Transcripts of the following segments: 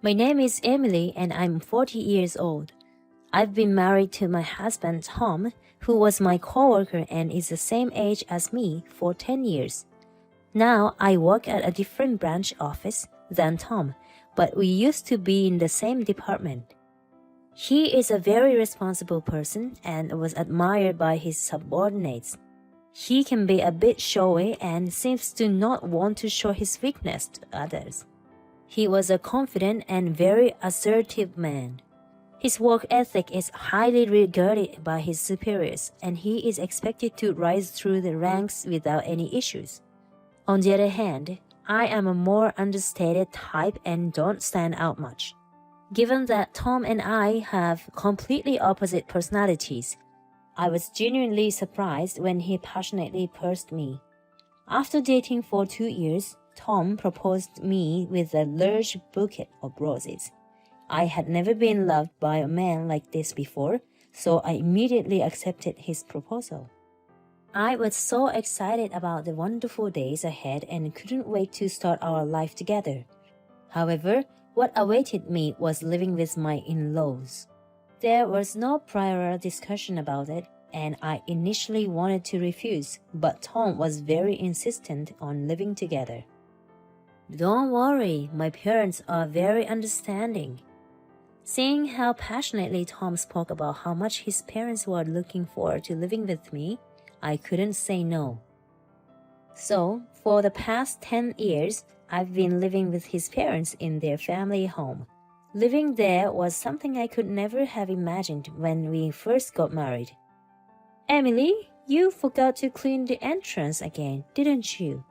My name is Emily and I'm 40 years old. I've been married to my husband Tom, who was my coworker and is the same age as me for 10 years. Now I work at a different branch office than Tom, but we used to be in the same department. He is a very responsible person and was admired by his subordinates. He can be a bit showy and seems to not want to show his weakness to others. He was a confident and very assertive man. His work ethic is highly regarded by his superiors, and he is expected to rise through the ranks without any issues. On the other hand, I am a more understated type and don't stand out much. Given that Tom and I have completely opposite personalities, I was genuinely surprised when he passionately pursued me. After dating for 2 years, Tom proposed me with a large bouquet of roses. I had never been loved by a man like this before, so I immediately accepted his proposal. I was so excited about the wonderful days ahead and couldn't wait to start our life together. However, what awaited me was living with my in-laws. There was no prior discussion about it, and I initially wanted to refuse, but Tom was very insistent on living together. Don't worry, my parents are very understanding. Seeing how passionately Tom spoke about how much his parents were looking forward to living with me, I couldn't say no. So, for the past 10 years, I've been living with his parents in their family home. Living there was something I could never have imagined when we first got married. Emily, you forgot to clean the entrance again, didn't you?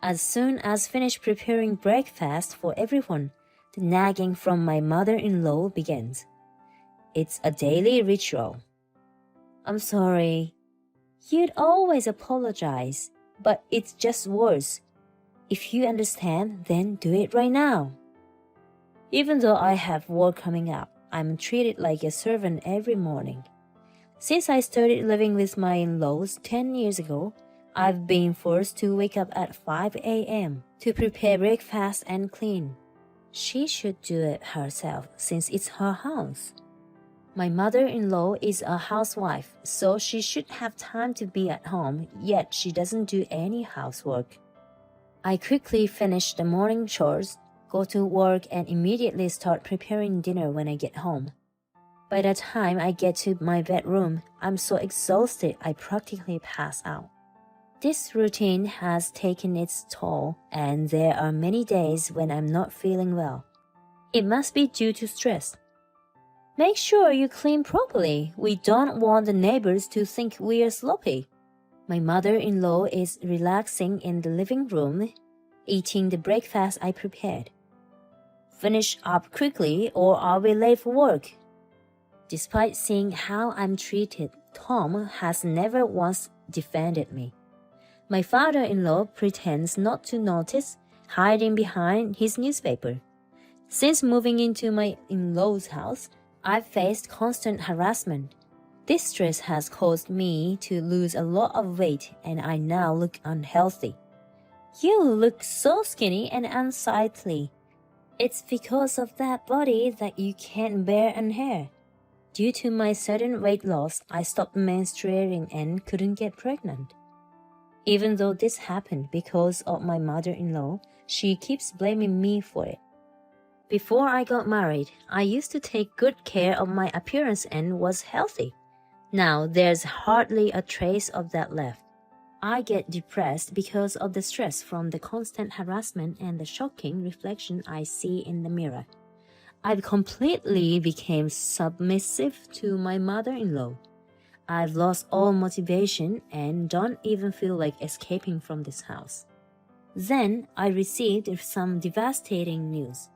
As soon as finished preparing breakfast for everyone, the nagging from my mother-in-law begins. It's a daily ritual. I'm sorry. You'd always apologize, but it's just worse. If you understand, then do it right now. Even though I have work coming up, I'm treated like a servant every morning. Since I started living with my in-laws 10 years ago, I've been forced to wake up at 5 a.m. to prepare breakfast and clean. She should do it herself since it's her house. My mother-in-law is a housewife, so she should have time to be at home, yet she doesn't do any housework. I quickly finish the morning chores, go to work, and immediately start preparing dinner when I get home. By the time I get to my bedroom, I'm so exhausted I practically pass out. This routine has taken its toll, and there are many days when I'm not feeling well. It must be due to stress. Make sure you clean properly. We don't want the neighbors to think we are sloppy. My mother-in-law is relaxing in the living room, eating the breakfast I prepared. Finish up quickly or I'll be late for work. Despite seeing how I'm treated, Tom has never once defended me. My father-in-law pretends not to notice, hiding behind his newspaper. Since moving into my in-law's house, I've faced constant harassment. This stress has caused me to lose a lot of weight and I now look unhealthy. You look so skinny and unsightly. It's because of that body that you can't bear and hair. Due to my sudden weight loss, I stopped menstruating and couldn't get pregnant. Even though this happened because of my mother-in-law, she keeps blaming me for it. Before I got married, I used to take good care of my appearance and was healthy. Now there's hardly a trace of that left. I get depressed because of the stress from the constant harassment and the shocking reflection I see in the mirror. I've completely become submissive to my mother-in-law. I've lost all motivation and don't even feel like escaping from this house. Then I received some devastating news.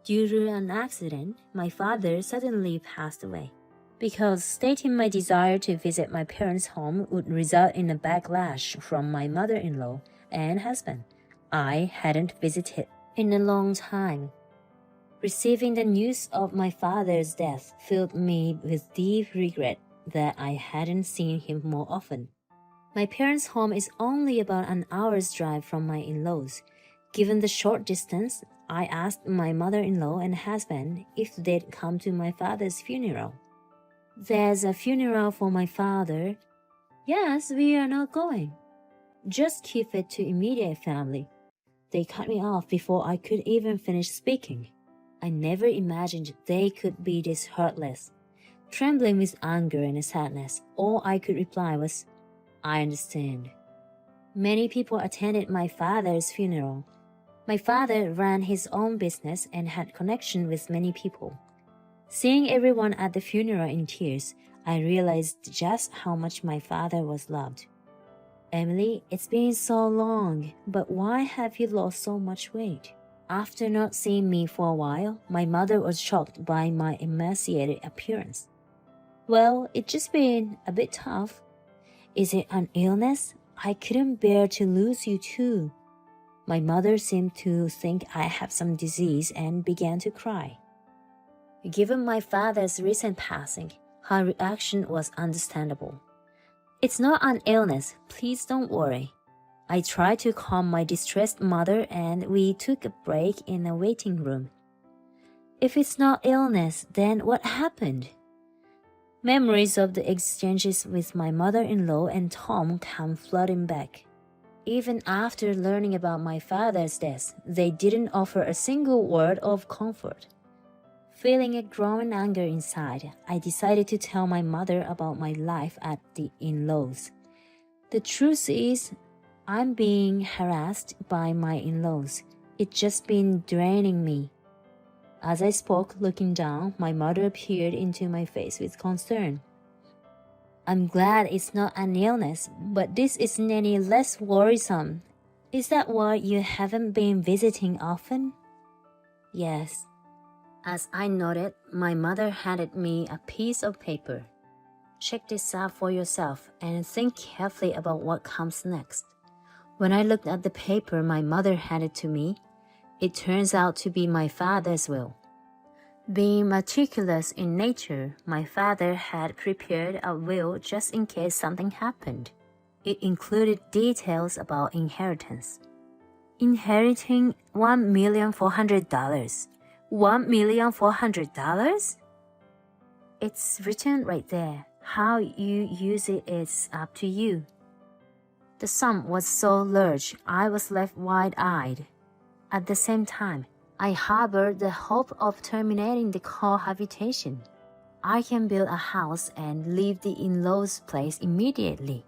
Due to an accident, my father suddenly passed away. Because stating my desire to visit my parents' home would result in a backlash from my mother-in-law and husband, I hadn't visited in a long time. Receiving the news of my father's death filled me with deep regret that I hadn't seen him more often. My parents' home is only about an hour's drive from my in-laws. Given the short distance, I asked my mother-in-law and husband if they'd come to my father's funeral. There's a funeral for my father. Yes, we are not going. Just keep it to immediate family. They cut me off before I could even finish speaking. I never imagined they could be this heartless. Trembling with anger and sadness, all I could reply was, I understand. Many people attended my father's funeral. My father ran his own business and had connection with many people. Seeing everyone at the funeral in tears, I realized just how much my father was loved. Emily, it's been so long, but why have you lost so much weight? After not seeing me for a while, my mother was shocked by my emaciated appearance. Well, it's just been a bit tough. Is it an illness? I couldn't bear to lose you too. My mother seemed to think I have some disease and began to cry. Given my father's recent passing, her reaction was understandable. It's not an illness, please don't worry. I tried to calm my distressed mother and we took a break in a waiting room. If it's not illness, then what happened? Memories of the exchanges with my mother-in-law and Tom come flooding back. Even after learning about my father's death, they didn't offer a single word of comfort. Feeling a growing anger inside, I decided to tell my mother about my life at the in-laws. The truth is, I'm being harassed by my in-laws. It's just been draining me. As I spoke, looking down, my mother peered into my face with concern. I'm glad it's not an illness, but this isn't any less worrisome. Is that why you haven't been visiting often? Yes. As I nodded, my mother handed me a piece of paper. Check this out for yourself and think carefully about what comes next. When I looked at the paper my mother handed to me, it turns out to be my father's will. Being meticulous in nature, my father had prepared a will just in case something happened. It included details about inheritance. Inheriting $1,400,000. $1,400,000? It's written right there. How you use it is up to you. The sum was so large, I was left wide-eyed. At the same time, I harbored the hope of terminating the cohabitation. I can build a house and leave the in-laws' place immediately.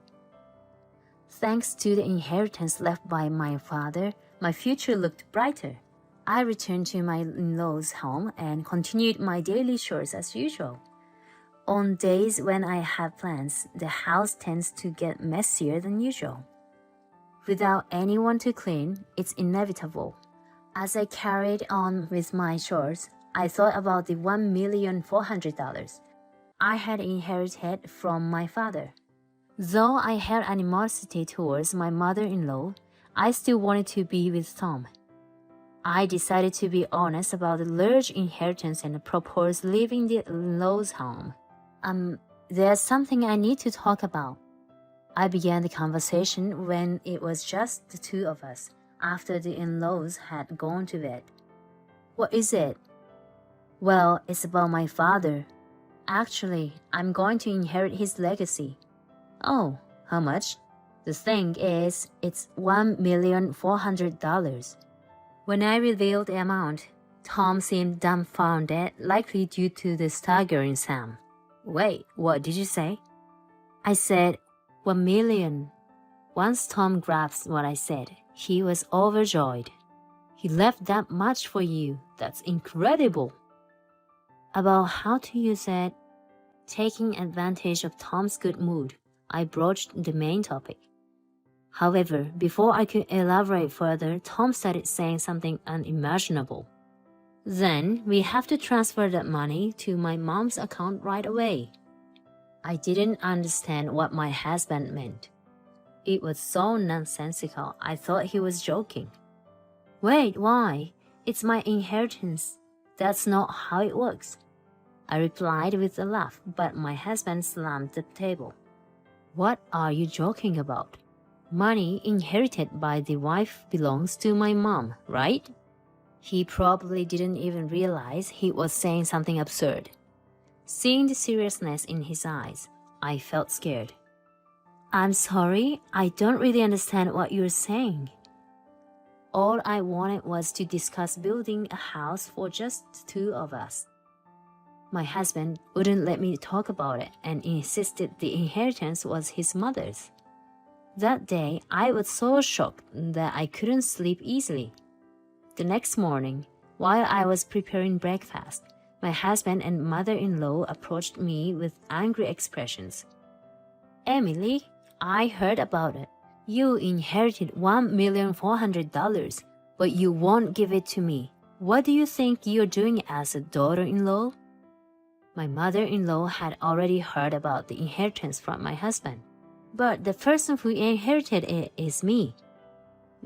Thanks to the inheritance left by my father, my future looked brighter. I returned to my in-laws' home and continued my daily chores as usual. On days when I have plans, the house tends to get messier than usual. Without anyone to clean, it's inevitable. As I carried on with my chores, I thought about the $1,400,000 I had inherited from my father. Though I had animosity towards my mother-in-law, I still wanted to be with Tom. I decided to be honest about the large inheritance and proposed leaving the in-laws' home. There's something I need to talk about. I began the conversation when it was just the two of us, after the in-laws had gone to bed. What is it? Well, it's about my father. Actually, I'm going to inherit his legacy. Oh, how much? The thing is, it's $1,400,000. When I revealed the amount, Tom seemed dumbfounded, likely due to the staggering sum. Wait, what did you say? I said, 1 million. Once Tom grasped what I said, he was overjoyed. He left that much for you. That's incredible. About how to use it, taking advantage of Tom's good mood, I broached the main topic. However, before I could elaborate further, Tom started saying something unimaginable. Then, we have to transfer that money to my mom's account right away. I didn't understand what my husband meant. It was so nonsensical, I thought he was joking. Wait, why? It's my inheritance. That's not how it works. I replied with a laugh, but my husband slammed the table. What are you joking about? Money inherited by the wife belongs to my mom, right? He probably didn't even realize he was saying something absurd. Seeing the seriousness in his eyes, I felt scared. I'm sorry, I don't really understand what you're saying. All I wanted was to discuss building a house for just the two of us. My husband wouldn't let me talk about it and insisted the inheritance was his mother's. That day, I was so shocked that I couldn't sleep easily. The next morning, while I was preparing breakfast, my husband and mother-in-law approached me with angry expressions. Emily, I heard about it. You inherited $1,400,000, but you won't give it to me. What do you think you're doing as a daughter-in-law? My mother-in-law had already heard about the inheritance from my husband, but the person who inherited it is me.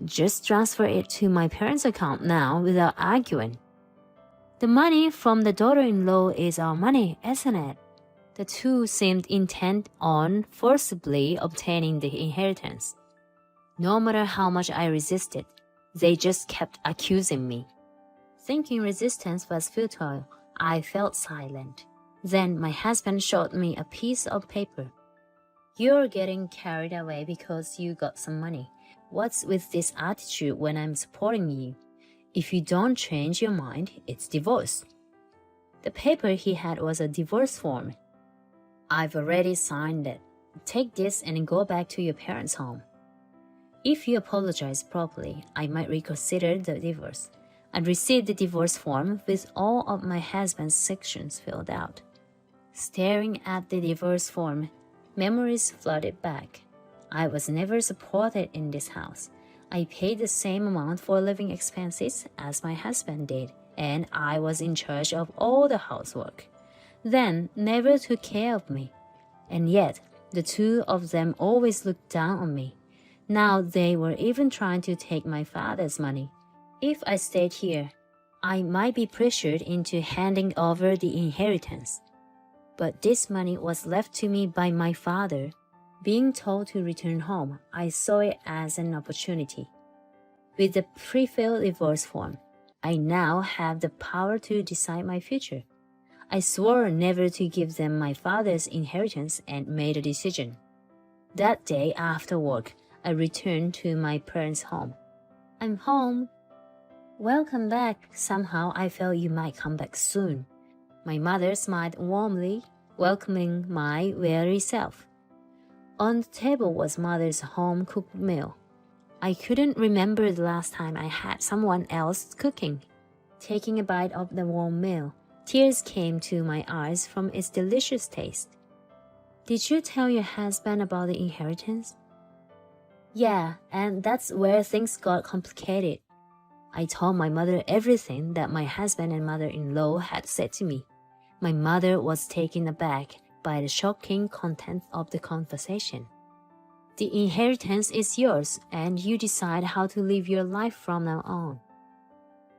Just transfer it to my parents' account now without arguing. The money from the daughter-in-law is our money, isn't it? The two seemed intent on forcibly obtaining the inheritance. No matter how much I resisted, they just kept accusing me. Thinking resistance was futile, I felt silent. Then my husband showed me a piece of paper. You're getting carried away because you got some money. What's with this attitude when I'm supporting you? If you don't change your mind, it's divorce. The paper he had was a divorce form. I've already signed it. Take this and go back to your parents' home. If you apologize properly, I might reconsider the divorce. I received the divorce form with all of my husband's sections filled out. Staring at the divorce form, memories flooded back. I was never supported in this house. I paid the same amount for living expenses as my husband did, and I was in charge of all the housework. Then never took care of me. And yet, the two of them always looked down on me. Now they were even trying to take my father's money. If I stayed here, I might be pressured into handing over the inheritance. But this money was left to me by my father. Being told to return home, I saw it as an opportunity. With the pre-filled divorce form, I now have the power to decide my future. I swore never to give them my father's inheritance and made a decision. That day after work, I returned to my parents' home. I'm home. Welcome back. Somehow I felt you might come back soon. My mother smiled warmly, welcoming my weary self. On the table was mother's home-cooked meal. I couldn't remember the last time I had someone else cooking. Taking a bite of the warm meal, tears came to my eyes from its delicious taste. Did you tell your husband about the inheritance? Yeah, and that's where things got complicated. I told my mother everything that my husband and mother-in-law had said to me. My mother was taken aback by the shocking content of the conversation. The inheritance is yours, and you decide how to live your life from now on.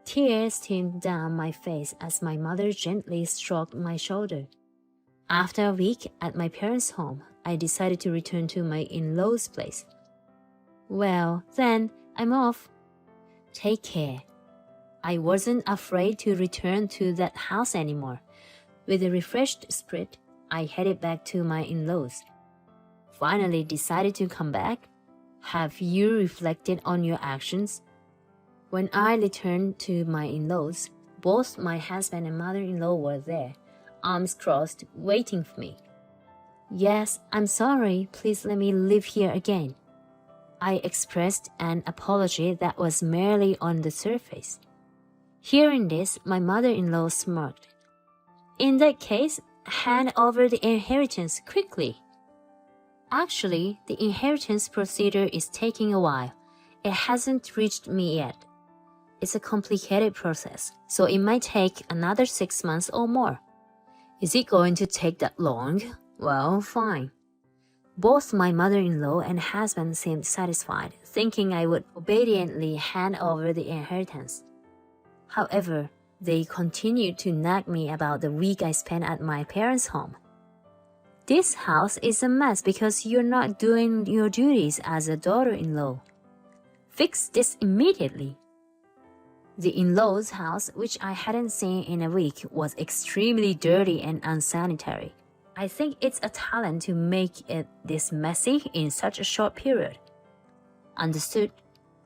Tears streamed down my face as my mother gently stroked my shoulder. After a week at my parents' home, I decided to return to my in-laws' place. Well, then, I'm off. Take care. I wasn't afraid to return to that house anymore. With a refreshed spirit, I headed back to my in-laws. Finally decided to come back? Have you reflected on your actions? When I returned to my in-laws, both my husband and mother-in-law were there, arms crossed, waiting for me. Yes, I'm sorry. Please let me live here again. I expressed an apology that was merely on the surface. Hearing this, my mother-in-law smirked. In that case, hand over the inheritance quickly. Actually, the inheritance procedure is taking a while. It hasn't reached me yet. It's a complicated process, so it might take another 6 months or more. Is it going to take that long? Well, fine. Both my mother-in-law and husband seemed satisfied, thinking I would obediently hand over the inheritance. However, they continued to nag me about the week I spent at my parents' home. This house is a mess because you're not doing your duties as a daughter-in-law. Fix this immediately. The in-laws' house, which I hadn't seen in a week, was extremely dirty and unsanitary. I think it's a talent to make it this messy in such a short period. Understood?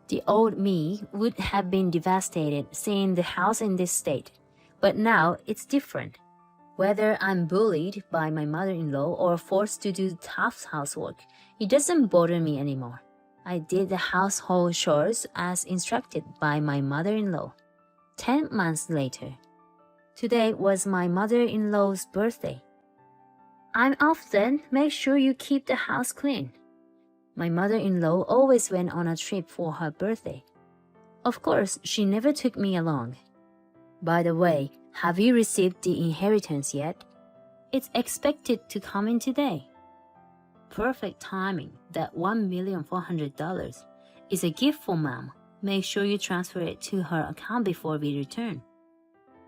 The old me would have been devastated seeing the house in this state. But now it's different. Whether I'm bullied by my mother-in-law or forced to do tough housework, it doesn't bother me anymore. I did the household chores as instructed by my mother-in-law. 10 months later. Today was my mother-in-law's birthday. I'm off then. Make sure you keep the house clean. My mother-in-law always went on a trip for her birthday. Of course, she never took me along. By the way, have you received the inheritance yet? It's expected to come in today. Perfect timing. That $1,400,000 is a gift for Mom. Make sure you transfer it to her account before we return.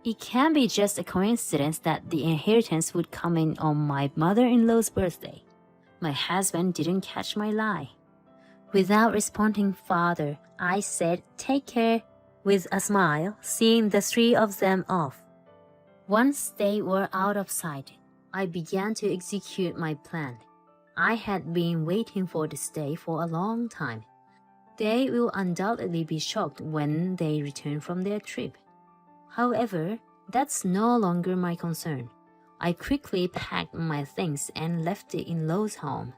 It can't be just a coincidence that the inheritance would come in on my mother-in-law's birthday. My husband didn't catch my lie. Without responding further, I said, "Take care," with a smile, seeing the three of them off. Once they were out of sight, I began to execute my plan. I had been waiting for this day for a long time. They will undoubtedly be shocked when they return from their trip. However, that's no longer my concern. I quickly packed my things and left the in-laws' home.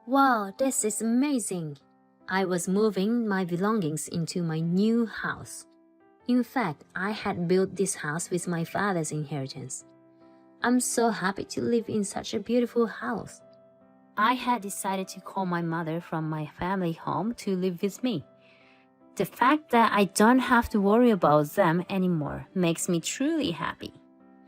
Wow, this is amazing! I was moving my belongings into my new house. In fact, I had built this house with my father's inheritance. I'm so happy to live in such a beautiful house. I had decided to call my mother from my family home to live with me. The fact that I don't have to worry about them anymore makes me truly happy.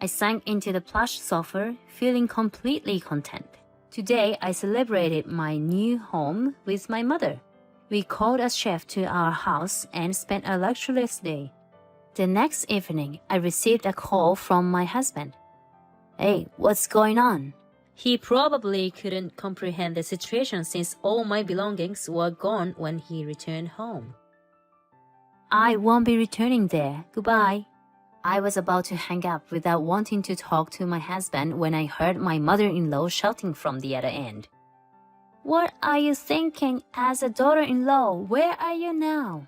I sank into the plush sofa, feeling completely content. Today, I celebrated my new home with my mother. We called a chef to our house and spent a luxurious day. The next evening, I received a call from my husband. "Hey, what's going on?" He probably couldn't comprehend the situation since all my belongings were gone when he returned home. "I won't be returning there. Goodbye." I was about to hang up without wanting to talk to my husband when I heard my mother-in-law shouting from the other end. "What are you thinking as a daughter-in-law? Where are you now?"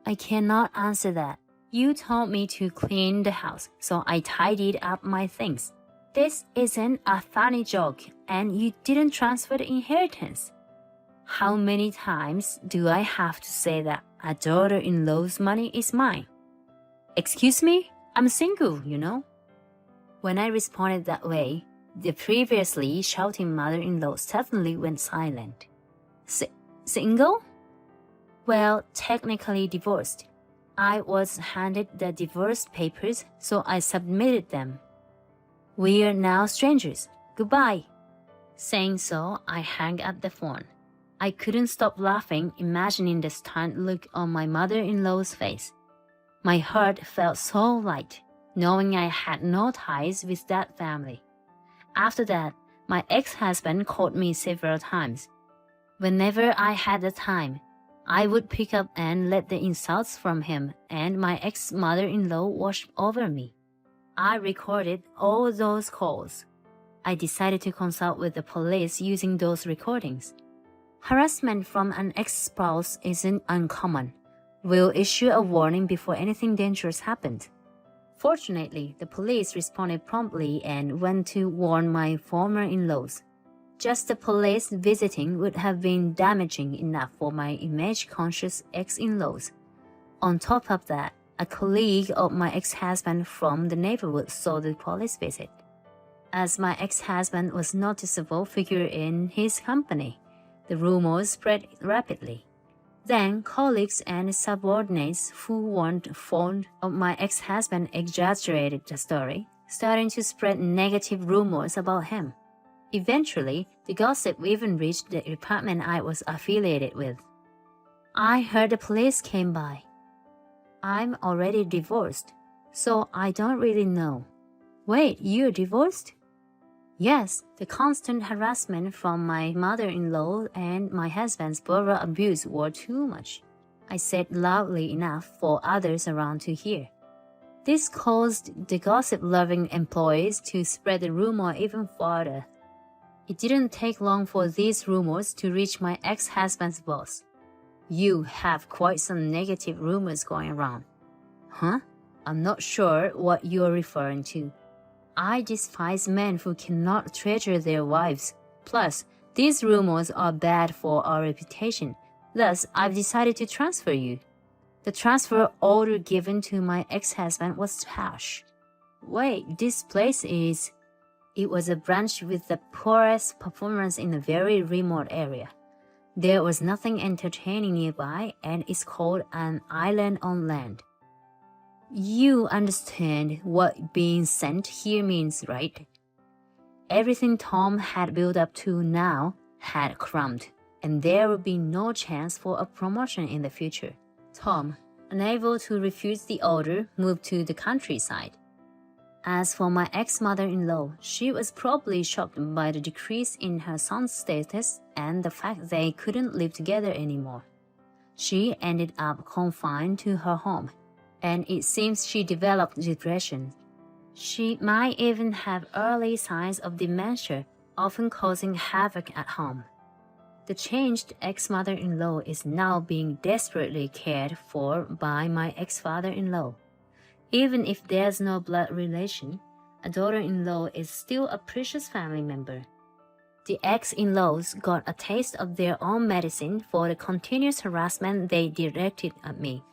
I cannot answer that. You told me to clean the house, so I tidied up my things. This isn't a funny joke, and you didn't transfer the inheritance. How many times do I have to say that a daughter-in-law's money is mine? Excuse me? I'm single, you know? When I responded that way, the previously shouting mother-in-law suddenly went silent. Single? Well, technically divorced. I was handed the divorce papers, so I submitted them. We are now strangers. Goodbye. Saying so, I hung up the phone. I couldn't stop laughing, imagining the stunned look on my mother-in-law's face. My heart felt so light, knowing I had no ties with that family. After that, my ex-husband called me several times. Whenever I had the time, I would pick up and let the insults from him and my ex-mother-in-law wash over me. I recorded all those calls. I decided to consult with the police using those recordings. Harassment from an ex-spouse isn't uncommon. We'll issue a warning before anything dangerous happened. Fortunately, the police responded promptly and went to warn my former in-laws. Just the police visiting would have been damaging enough for my image-conscious ex-in-laws. On top of that, a colleague of my ex-husband from the neighborhood saw the police visit. As my ex-husband was a noticeable figure in his company, the rumors spread rapidly. Then colleagues and subordinates who weren't fond of my ex-husband exaggerated the story, starting to spread negative rumors about him. Eventually, the gossip even reached the department I was affiliated with. I heard the police came by. I'm already divorced, so I don't really know. Wait, you're divorced? Yes, the constant harassment from my mother-in-law and my husband's verbal abuse were too much. I said loudly enough for others around to hear. This caused the gossip-loving employees to spread the rumor even further. It didn't take long for these rumors to reach my ex-husband's boss. You have quite some negative rumors going around. Huh? I'm not sure what you're referring to. I despise men who cannot treasure their wives. Plus, these rumors are bad for our reputation. Thus, I've decided to transfer you. The transfer order given to my ex-husband was harsh. Wait, this place is... It was a branch with the poorest performance in a very remote area. There was nothing entertaining nearby, and it's called an island on land. You understand what being sent here means, right? Everything Tom had built up to now had crumbled, and there would be no chance for a promotion in the future. Tom, unable to refuse the order, moved to the countryside. As for my ex-mother-in-law, she was probably shocked by the decrease in her son's status and the fact they couldn't live together anymore. She ended up confined to her home, and it seems she developed depression. She might even have early signs of dementia, often causing havoc at home. The changed ex-mother-in-law is now being desperately cared for by my ex-father-in-law. Even if there's no blood relation, a daughter-in-law is still a precious family member. The ex-in-laws got a taste of their own medicine for the continuous harassment they directed at me.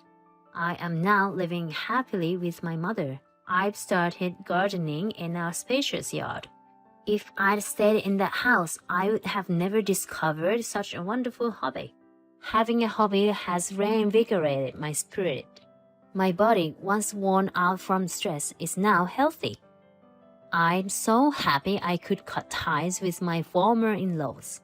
I am now living happily with my mother. I've started gardening in our spacious yard. If I'd stayed in that house, I would have never discovered such a wonderful hobby. Having a hobby has reinvigorated my spirit. My body, once worn out from stress, is now healthy. I'm so happy I could cut ties with my former in-laws.